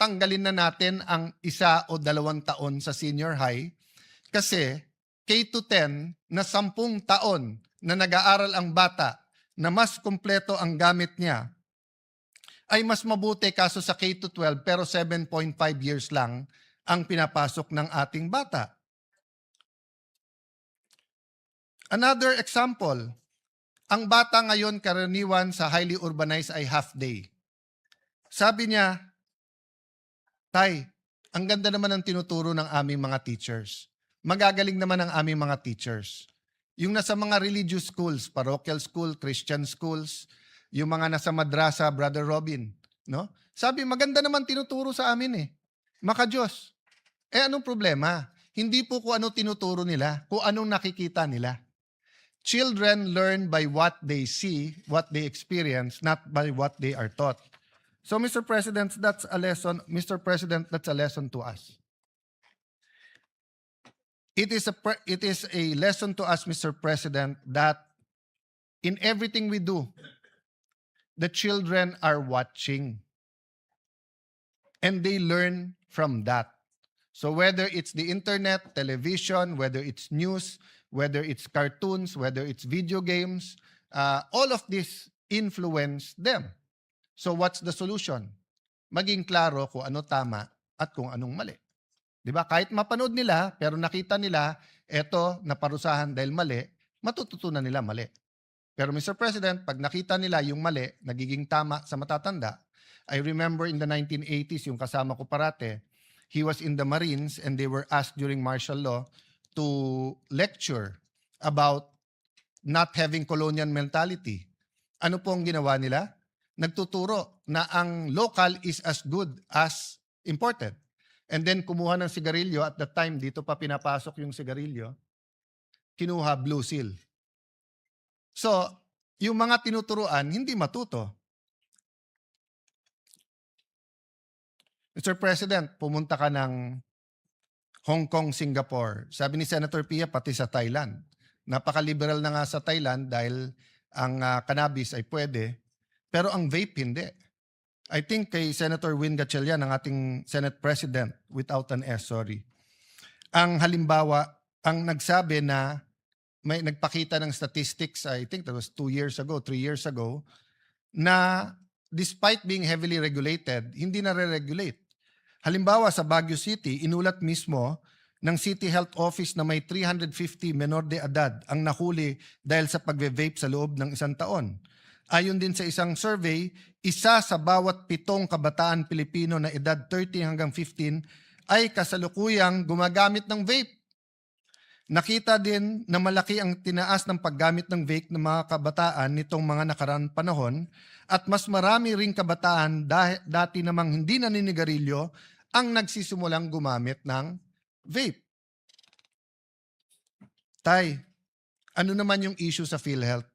Tanggalin na natin ang 1 o 2 taon sa senior high kasi K-10 na 10 taon na nag-aaral ang bata na mas kumpleto ang gamit niya ay mas mabuti kaso sa K-12 pero 7.5 years lang ang pinapasok ng ating bata. Another example, ang bata ngayon karaniwan sa highly urbanized ay half day. Sabi niya, Tay, ang ganda naman ng tinuturo ng aming mga teachers. Magagaling naman ang aming mga teachers. Yung nasa mga religious schools, parochial school, Christian schools, yung mga nasa madrasa, Brother Robin, no? Sabi, maganda naman tinuturo sa amin eh. Maka-Diyos. Anong problema? Hindi po kung ano tinuturo nila, kung anong nakikita nila. Children learn by what they see, what they experience, not by what they are taught. So, Mr. President, that's a lesson. Mr. President, that's a lesson to us. It is a lesson to us, Mr. President, that in everything we do, the children are watching. And they learn from that. So whether it's the internet, television, whether it's news, whether it's cartoons, whether it's video games, all of this influence them. So what's the solution? Maging klaro kung ano tama at kung anong mali. Diba? Kahit mapanood nila, pero nakita nila, eto, naparusahan dahil mali, matututunan nila mali. Pero Mr. President, pag nakita nila yung mali, nagiging tama sa matatanda, I remember in the 1980s, yung kasama ko parate, he was in the Marines and they were asked during martial law to lecture about not having colonial mentality. Ano po ang ginawa nila? Nagtuturo na ang local is as good as imported. And then kumuha ng sigarilyo, at that time dito pa pinapasok yung sigarilyo, kinuha Blue Seal. So, yung mga tinuturuan, hindi matuto. Mr. President, pumunta ka ng Hong Kong, Singapore. Sabi ni Senator Pia, pati sa Thailand. Napaka-liberal na nga sa Thailand dahil ang cannabis ay pwede, pero ang vape hindi. I think kay Senator Win Gatchalian, ang ating Senate President, without an S, sorry. Ang halimbawa, ang nagsabi na may nagpakita ng statistics, I think that was 2 years ago, 3 years ago, na despite being heavily regulated, hindi na-re-regulate. Halimbawa sa Baguio City, inulat mismo ng City Health Office na may 350 menor de edad ang nahuli dahil sa pagve-vape sa loob ng 1 taon. Ayon din sa isang survey, 1 sa bawat 7 kabataan Pilipino na edad 13 hanggang 15 ay kasalukuyang gumagamit ng vape. Nakita din na malaki ang tinaas ng paggamit ng vape ng mga kabataan nitong mga nakaraang panahon at mas marami ring kabataan dati namang hindi naninigarilyo ang nagsisimulang gumamit ng vape. Tay, ano naman yung issue sa PhilHealth?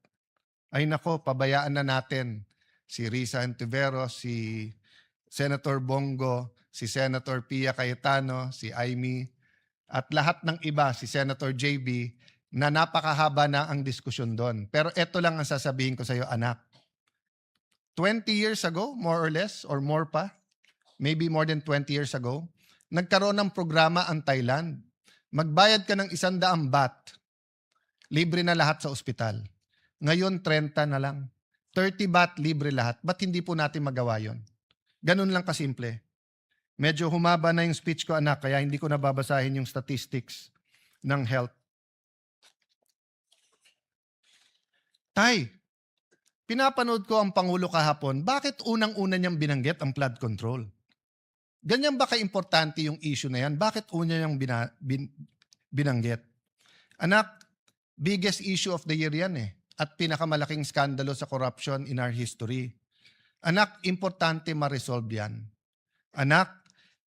Ay nako, pabayaan na natin si Risa Antiveros, si Senator Bongo, si Senator Pia Cayetano, si Aimee, at lahat ng iba, si Senator JB, na napakahaba na ang diskusyon doon. Pero ito lang ang sasabihin ko sa iyo, anak. 20 years ago, more or less, or more pa, maybe more than 20 years ago, nagkaroon ng programa ang Thailand magbayad ka ng 100 baht, libre na lahat sa ospital. Ngayon, 30 na lang. 30 baht, libre lahat. Ba't hindi po natin magawa yon? Ganun lang kasimple. Medyo humaba na yung speech ko, anak, kaya hindi ko nababasahin yung statistics ng health. Tay, pinapanood ko ang Pangulo kahapon, bakit unang-una niyang binanggit ang flood control? Ganyan ba ka-importante yung issue na yan? Bakit una niyang binanggit? Anak, biggest issue of the year yan eh. At pinakamalaking skandalo sa corruption in our history. Anak, importante ma-resolve yan. Anak,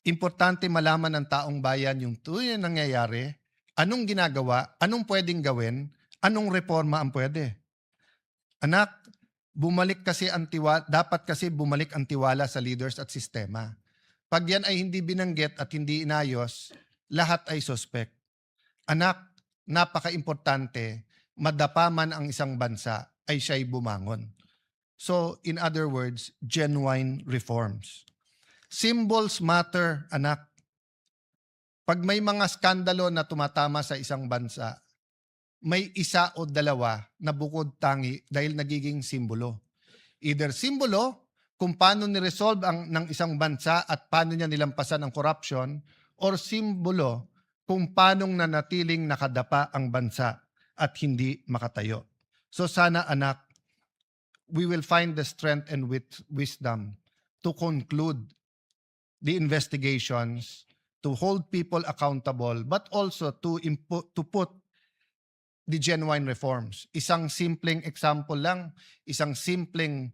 importante malaman ng taong bayan yung tunay na nangyayari, anong ginagawa, anong pwedeng gawin, anong reforma ang pwede. Anak, dapat kasi bumalik ang tiwala sa leaders at sistema. Pag yan ay hindi binanggit at hindi inayos, lahat ay suspect. Anak, napaka-importante, madapa man ang isang bansa, ay siya'y bumangon. So, in other words, genuine reforms. Symbols matter, anak. Pag may mga skandalo na tumatama sa isang bansa, may isa o dalawa na bukod tangi dahil nagiging simbolo. Either simbolo kung paano ni-resolve ng isang bansa at paano niya nilampasan ang corruption, or simbolo kung paano nanatiling nakadapa ang bansa at hindi makatayo. So sana anak, we will find the strength and wisdom to conclude the investigations, to hold people accountable, but also to put the genuine reforms. Isang simpleng example lang, isang simpleng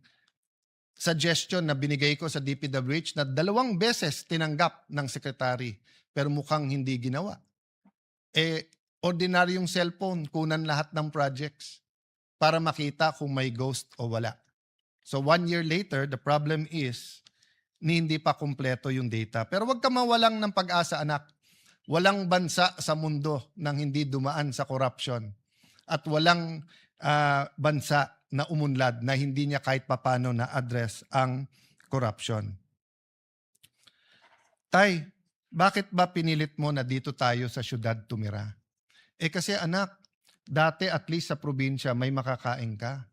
suggestion na binigay ko sa DPWH na 2 beses tinanggap ng secretary pero mukhang hindi ginawa. Ordinaryong cellphone, kunan lahat ng projects para makita kung may ghost o wala. So 1 year later, the problem is hindi pa kumpleto yung data. Pero wag ka mawalang ng pag-asa, anak. Walang bansa sa mundo nang hindi dumaan sa corruption. At walang bansa na umunlad na hindi niya kahit papano na-address ang corruption. Tay, bakit ba pinilit mo na dito tayo sa syudad tumira? Kasi anak, dati at least sa probinsya may makakain ka.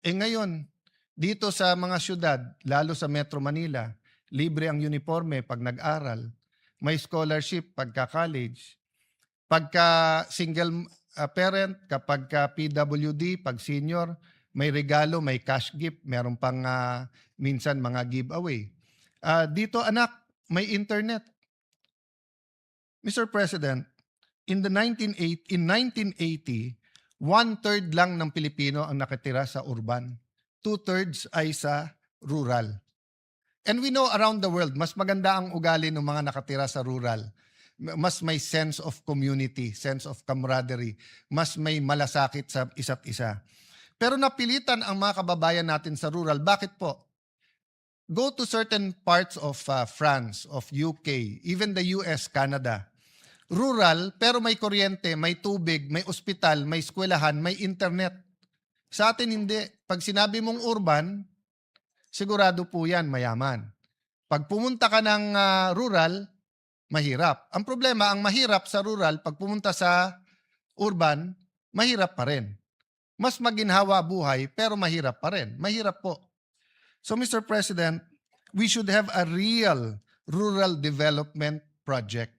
Ngayon, dito sa mga syudad, lalo sa Metro Manila, libre ang uniforme pag nag-aral, may scholarship pagka college, pagka single parent, kapag ka PWD, pag senior, may regalo, may cash gift, meron pang minsan mga giveaway. Dito anak, may internet. Mr. President, in 1980, 1/3 lang ng Pilipino ang nakatira sa urban. 2/3 ay sa rural. And we know around the world, mas maganda ang ugali ng mga nakatira sa rural. Mas may sense of community, sense of camaraderie. Mas may malasakit sa isa't isa. Pero napilitan ang mga kababayan natin sa rural. Bakit po? Go to certain parts of France, of UK, even the US, Canada. Rural, pero may kuryente, may tubig, may ospital, may eskwelahan, may internet. Sa atin hindi. Pag sinabi mong urban, sigurado po yan, mayaman. Pag pumunta ka ng rural, mahirap. Ang problema, ang mahirap sa rural, pag pumunta sa urban, mahirap pa rin. Mas maginhawa buhay, pero mahirap pa rin. Mahirap po. So, Mr. President, we should have a real rural development project.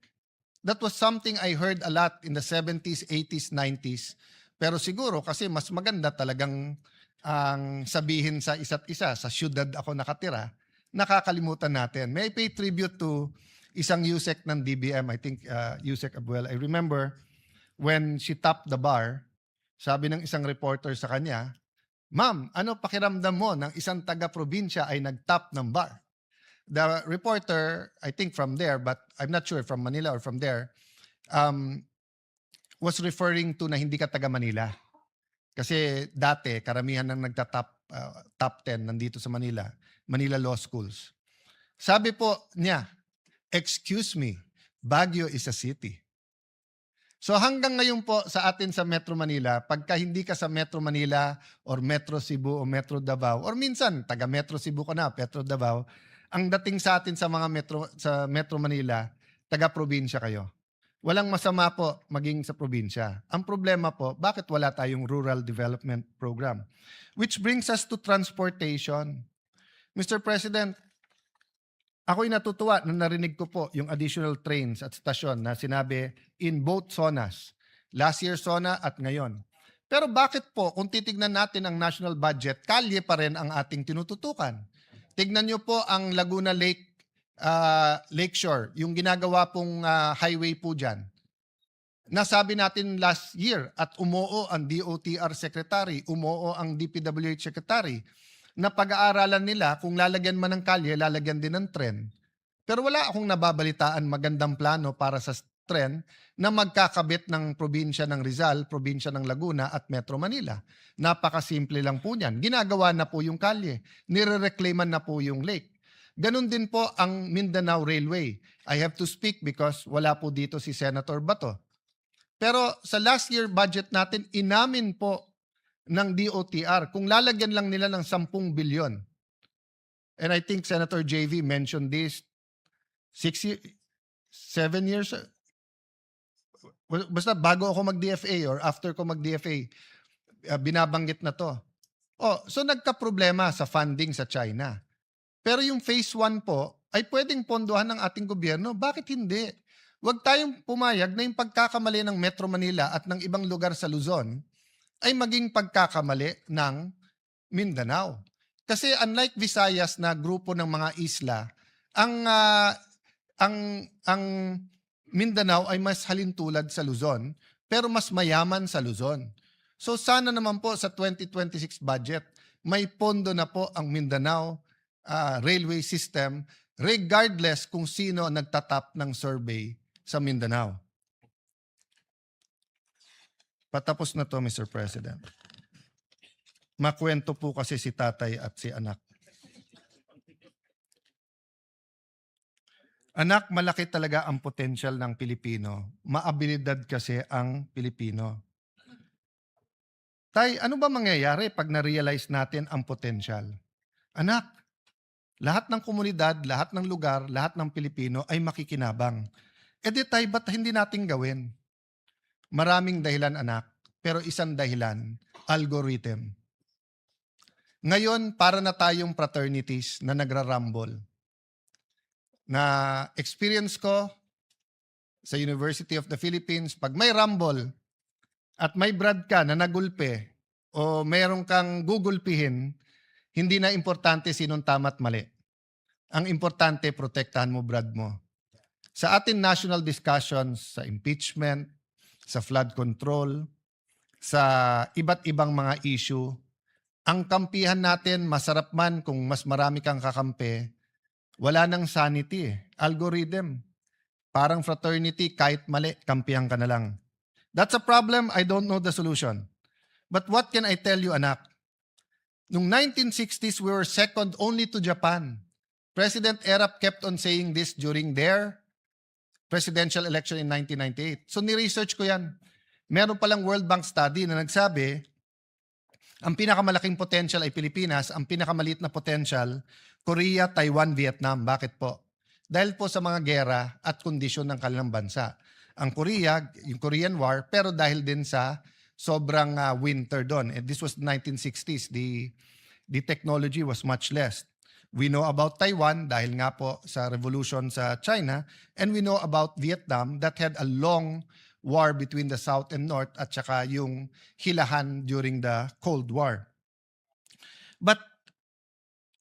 That was something I heard a lot in the 70s, 80s, 90s. Pero siguro kasi mas maganda talagang ang sabihin sa isa't isa, sa syudad ako nakatira, nakakalimutan natin. May I pay tribute to isang USEC ng DBM, I think USEC Abuel. I remember when she topped the bar, sabi ng isang reporter sa kanya, "Ma'am, ano pakiramdam mo ng isang taga-probinsya ay nag-top ng bar?" The reporter, I think from there, but I'm not sure from Manila or from there, was referring to na hindi ka taga Manila. Kasi dati, karamihan ng top 10 nandito sa Manila, Manila Law Schools. Sabi po niya, "Excuse me, Baguio is a city." So hanggang ngayon po sa atin sa Metro Manila, pagka hindi ka sa Metro Manila or Metro Cebu o Metro Davao, or minsan taga Metro Cebu ka na, Metro Davao, ang dating sa atin sa mga Metro Manila, taga probinsya kayo. Walang masama po maging sa probinsya. Ang problema po, bakit wala tayong rural development program? Which brings us to transportation. Mr. President, ako'y natutuwa na narinig ko po yung additional trains at stasyon na sinabi in both zonas. Last year zona at ngayon. Pero bakit po, kung titignan natin ang national budget, kalye pa rin ang ating tinututukan? Tignan nyo po ang Laguna Lake, Lakeshore, yung ginagawa pong highway po dyan. Nasabi natin last year at umuo ang DOTR Secretary, umuo ang DPWH Secretary, na pag-aaralan nila kung lalagyan man ng kalye, lalagyan din ng tren. Pero wala akong nababalitaan magandang plano para sa tren na magkakabit ng probinsya ng Rizal, probinsya ng Laguna at Metro Manila. Napakasimple lang po niyan. Ginagawa na po yung kalye. Nire-reclaiman na po yung lake. Ganon din po ang Mindanao Railway. I have to speak because wala po dito si Senator Bato. Pero sa last year budget natin, inamin po ng DOTR kung lalagyan lang nila ng 10 bilyon. And I think Senator JV mentioned this 7 years, basta bago ako mag-DFA or after ko mag-DFA, binabanggit na to. So nagka-problema sa funding sa China. Pero yung phase 1 po ay pwedeng pondohan ng ating gobyerno. Bakit hindi? Huwag tayong pumayag na yung pagkakamali ng Metro Manila at ng ibang lugar sa Luzon ay maging pagkakamali ng Mindanao. Kasi unlike Visayas na grupo ng mga isla, ang Mindanao ay mas halintulad sa Luzon, pero mas mayaman sa Luzon. So sana naman po sa 2026 budget, may pondo na po ang Mindanao railway system regardless kung sino ang nagtatap ng survey sa Mindanao. Patapos na to, Mr. President. Makwento po kasi si tatay at si anak. Anak, malaki talaga ang potential ng Pilipino. Maabilidad kasi ang Pilipino. Tay, ano ba mangyayari pag na-realize natin ang potential? Anak, lahat ng komunidad, lahat ng lugar, lahat ng Pilipino ay makikinabang. E di tay, ba't hindi natin gawin? Maraming dahilan, anak, pero isang dahilan, algorithm. Ngayon, para na tayong fraternities na nagrarumble. Na experience ko sa University of the Philippines, pag may rumble at may brad ka na nagulpe o mayroon kang gugulpihin, hindi na importante sinong tama at mali. Ang importante, protektahan mo brad mo. Sa ating national discussions, sa impeachment, sa flood control, sa iba't ibang mga issue, ang kampihan natin, masarap man kung mas marami kang kakampi, wala nang sanity eh. Algorithm. Parang fraternity, kahit mali, kampihan ka na lang. That's a problem, I don't know the solution. But what can I tell you, anak? Noong 1960s, we were second only to Japan. President Erap kept on saying this during their presidential election in 1998. So ni-research ko yan. Meron palang World Bank study na nagsabi, ang pinakamalaking potential ay Pilipinas, ang pinakamaliit na potential, Korea, Taiwan, Vietnam. Bakit po? Dahil po sa mga gera at kondisyon ng kanilang bansa. Ang Korea, yung Korean War, pero dahil din sa sobrang winter doon. And this was 1960s. The technology was much less. We know about Taiwan dahil nga po sa revolution sa China, and we know about Vietnam that had a long war between the South and North at saka yung hilahan during the Cold War. But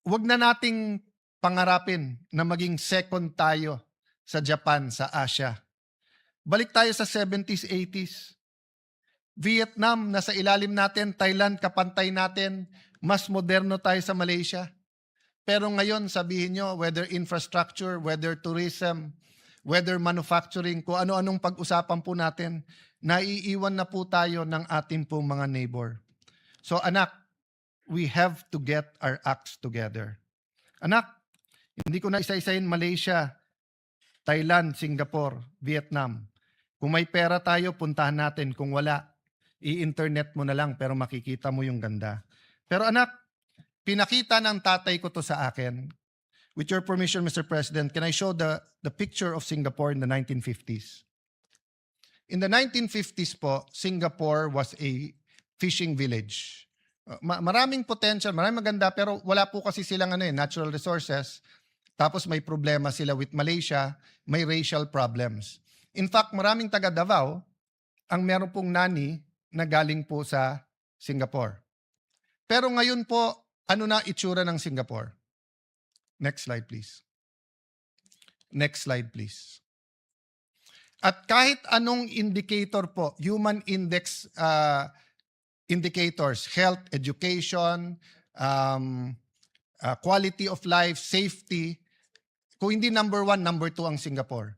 wag na nating pangarapin na maging second tayo sa Japan, sa Asia. Balik tayo sa 70s, 80s. Vietnam, nasa ilalim natin. Thailand, kapantay natin. Mas moderno tayo sa Malaysia. Pero ngayon, sabihin nyo, whether infrastructure, whether tourism, whether manufacturing, kung ano-anong pag-usapan po natin, naiiwan na po tayo ng ating pong mga neighbor. So anak, we have to get our acts together. Anak, hindi ko na isa-isahin Malaysia, Thailand, Singapore, Vietnam. Kung may pera tayo, puntahan natin. Kung wala, i-internet mo na lang pero makikita mo yung ganda. Pero anak, pinakita ng tatay ko to sa akin. With your permission, Mr. President, can I show the picture of Singapore in the 1950s? In the 1950s po, Singapore was a fishing village. Maraming potential, maraming maganda, pero wala po kasi silang natural resources. Tapos may problema sila with Malaysia, may racial problems. In fact, maraming taga Davao ang meron pong nani na galing po sa Singapore. Pero ngayon po, ano na itsura ng Singapore? Next slide, please. Next slide, please. At kahit anong indicator po, human index indicators, health, education, quality of life, safety, kung hindi number 1, number 2 ang Singapore.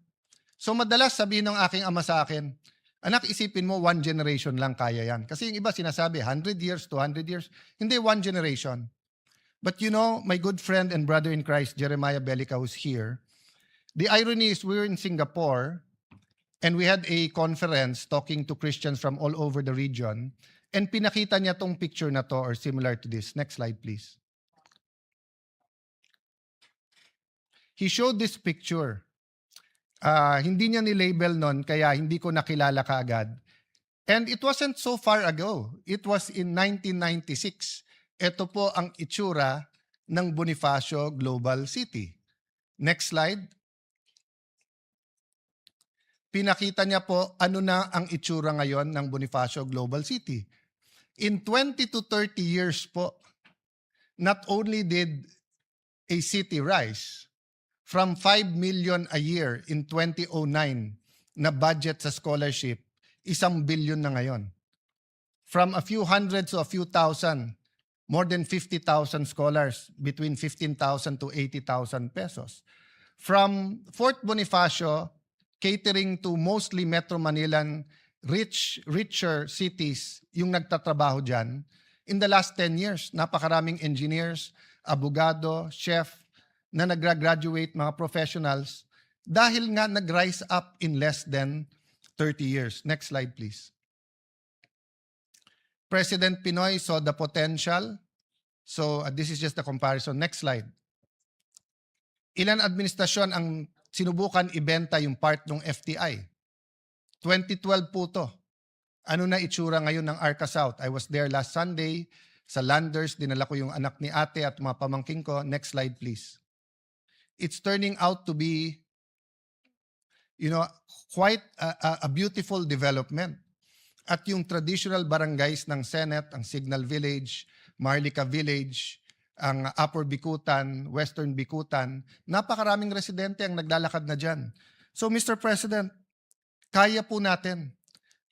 So madalas sabihin ng aking ama sa akin, anak, isipin mo, 1 generation lang kaya yan. Kasi yung iba sinasabi, 100 years, 200 years. Hindi, 1 generation. But you know, my good friend and brother in Christ, Jeremiah Belica, who's here, the irony is we were in Singapore and we had a conference talking to Christians from all over the region, and pinakita niya tong picture na to or similar to this. Next slide, please. He showed this picture. Hindi niya ni-label nun, kaya hindi ko nakilala kaagad. And it wasn't so far ago. It was in 1996. Ito po ang itsura ng Bonifacio Global City. Next slide. Pinakita niya po ano na ang itsura ngayon ng Bonifacio Global City. In 20 to 30 years po, not only did a city rise from 5 million a year in 2009 na budget sa scholarship, 1 billion na ngayon. From a few hundreds to a few thousand, more than 50,000 scholars, between 15,000 to 80,000 pesos. From Fort Bonifacio, catering to mostly Metro Manilan, richer cities yung nagtatrabaho dyan. In the last 10 years, napakaraming engineers, abogado, chef, na nag-graduate, mga professionals, dahil nga nag-rise up in less than 30 years. Next slide, please. President Pinoy saw the potential. So this is just a comparison. Next slide. Ilan administrasyon ang sinubukan ibenta yung part ng FTI? 2012 po to. Ano na itsura ngayon ng Arca South? I was there last Sunday sa Landers. Dinala ko yung anak ni ate at mga pamangking ko. Next slide, please. It's turning out to be, quite a beautiful development. At yung traditional barangays ng Senate, ang Signal Village, Marlica Village, ang Upper Bikutan, Western Bikutan, napakaraming residente ang naglalakad na dyan. So Mr. President, kaya po natin.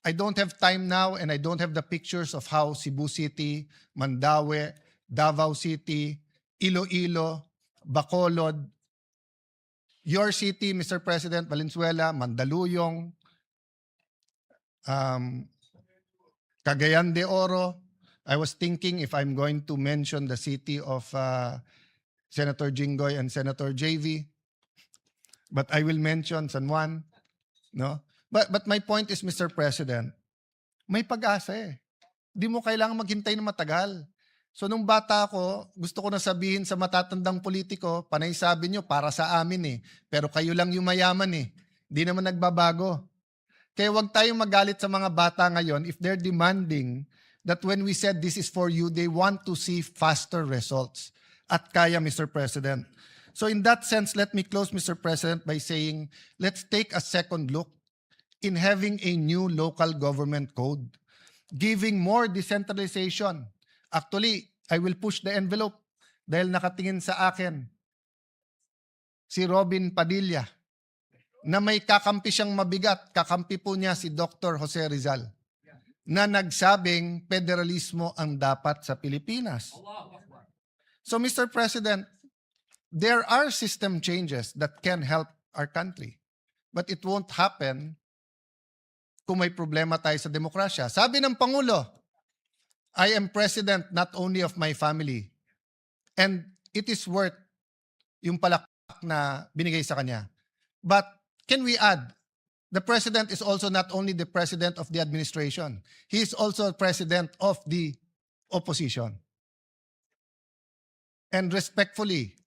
I don't have time now and I don't have the pictures of how Cebu City, Mandaue, Davao City, Iloilo, Bacolod, your city, Mr. President, Valenzuela, Mandaluyong, Cagayan de Oro. I was thinking if I'm going to mention the city of Senator Jinggoy and Senator JV, but I will mention San Juan, no? But my point is, Mr. President, may pag-asa eh. Di mo kailangan maghintay na matagal. So nung bata ako, gusto ko na sabihin sa matatandang politiko, panay sabi nyo, para sa amin eh. Pero kayo lang yung mayaman eh. Di naman nagbabago. Kaya wag tayong magalit sa mga bata ngayon if they're demanding that when we said this is for you, they want to see faster results. At kaya, Mr. President. So in that sense, let me close, Mr. President, by saying, let's take a second look in having a new local government code, giving more decentralization. Actually, I will push the envelope dahil nakatingin sa akin si Robin Padilla na may kakampi siyang mabigat. Kakampi po niya si Dr. Jose Rizal na nagsabing federalismo ang dapat sa Pilipinas. So Mr. President, there are system changes that can help our country. But it won't happen kung may problema tayo sa demokrasya. Sabi ng Pangulo, I am president not only of my family, and it is worth yung palakpak na binigay sa kanya. But can we add, the president is also not only the president of the administration, he is also president of the opposition. And respectfully,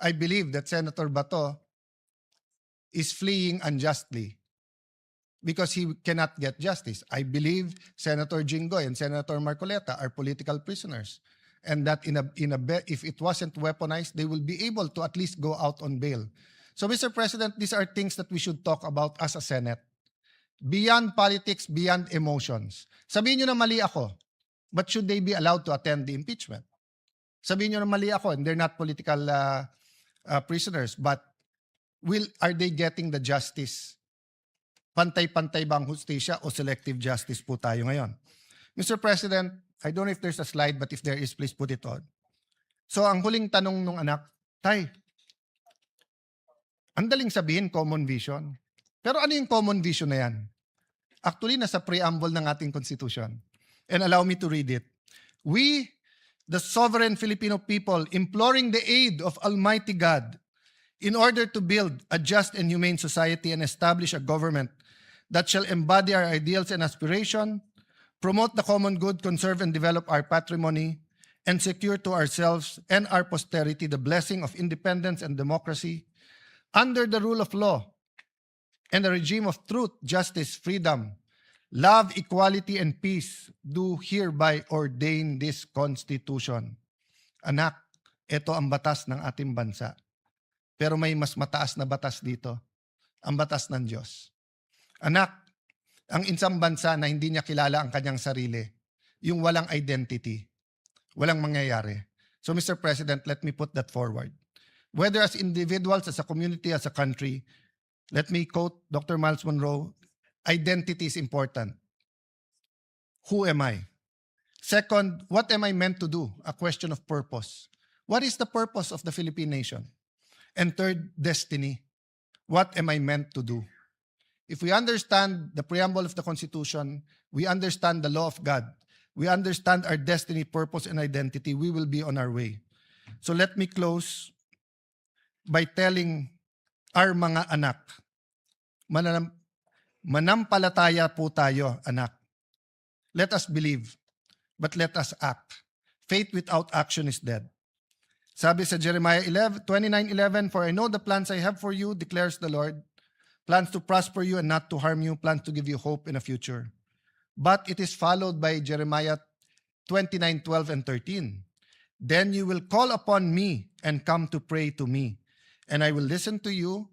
I believe that Senator Bato is fleeing unjustly. because he cannot get justice. I believe Senator Jinggoy and Senator Marcoleta are political prisoners, and that if it wasn't weaponized, they will be able to at least go out on bail. So, Mr. President, these are things that we should talk about as a Senate. Beyond politics, beyond emotions. Sabihin nyo na mali ako, but should they be allowed to attend the impeachment? Sabihin nyo na mali ako, and they're not political prisoners, but are they getting the justice? Pantay-pantay ba ang hustisya o selective justice po tayo ngayon? Mr. President, I don't know if there's a slide, but if there is, please put it on. So, ang huling tanong nung anak, Tay, ang daling sabihin, common vision. Pero ano yung common vision na yan? Actually, nasa preamble ng ating Constitution. And allow me to read it. We, the sovereign Filipino people, imploring the aid of Almighty God in order to build a just and humane society and establish a government that shall embody our ideals and aspiration, promote the common good, conserve and develop our patrimony, and secure to ourselves and our posterity the blessing of independence and democracy, under the rule of law and a regime of truth, justice, freedom, love, equality, and peace, do hereby ordain this Constitution. Anak, ito ang batas ng ating bansa. Pero may mas mataas na batas dito, ang batas ng Diyos. Anak, ang isang bansa na hindi niya kilala ang kanyang sarili, yung walang identity, walang mangyayari. So, Mr. President, let me put that forward. Whether as individuals, as a community, as a country, let me quote Dr. Miles Monroe, identity is important. Who am I? Second, what am I meant to do? A question of purpose. What is the purpose of the Philippine nation? And third, destiny. What am I meant to do? If we understand the preamble of the Constitution, we understand the law of God, we understand our destiny, purpose, and identity, we will be on our way. So let me close by telling our mga anak, manampalataya po tayo, anak. Let us believe, but let us act. Faith without action is dead. Sabi sa Jeremiah 29:11, for I know the plans I have for you, declares the Lord, plans to prosper you and not to harm you, plans to give you hope in a future. But it is followed by Jeremiah 29:12 and 13. Then you will call upon me and come to pray to me, and I will listen to you.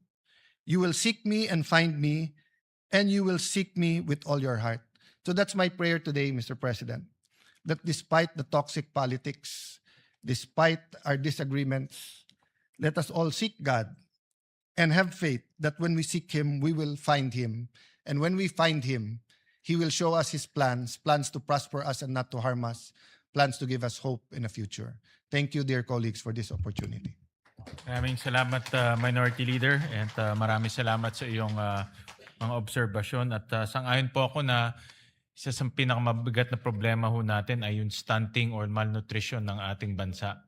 You will seek me and find me, and you will seek me with all your heart. So that's my prayer today, Mr. President, that despite the toxic politics, despite our disagreements, let us all seek God and have faith that when we seek Him, we will find Him. And when we find Him, He will show us His plans, plans to prosper us and not to harm us, plans to give us hope in the future. Thank you, dear colleagues, for this opportunity.
Maraming salamat, Minority Leader, and maraming salamat sa iyong mga obserbasyon. At sang-ayon po ako na isa sa pinakamabigat na problema ho natin ay yung stunting or malnutrition ng ating bansa.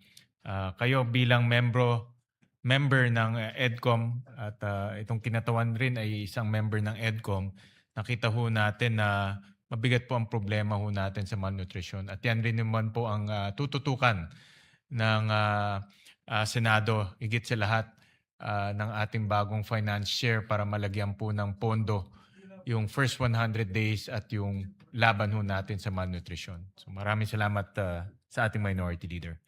Kayo bilang member ng EDCOM at itong kinatawan rin ay isang member ng EDCOM, nakita ho natin na mabigat po ang problema ho natin sa malnutrition. At yan rin naman po ang tututukan ng Senado, higit sa lahat ng ating bagong finance share para malagyan po ng pondo yung first 100 days at yung laban ho natin sa malnutrition. So maraming salamat sa ating Minority Leader.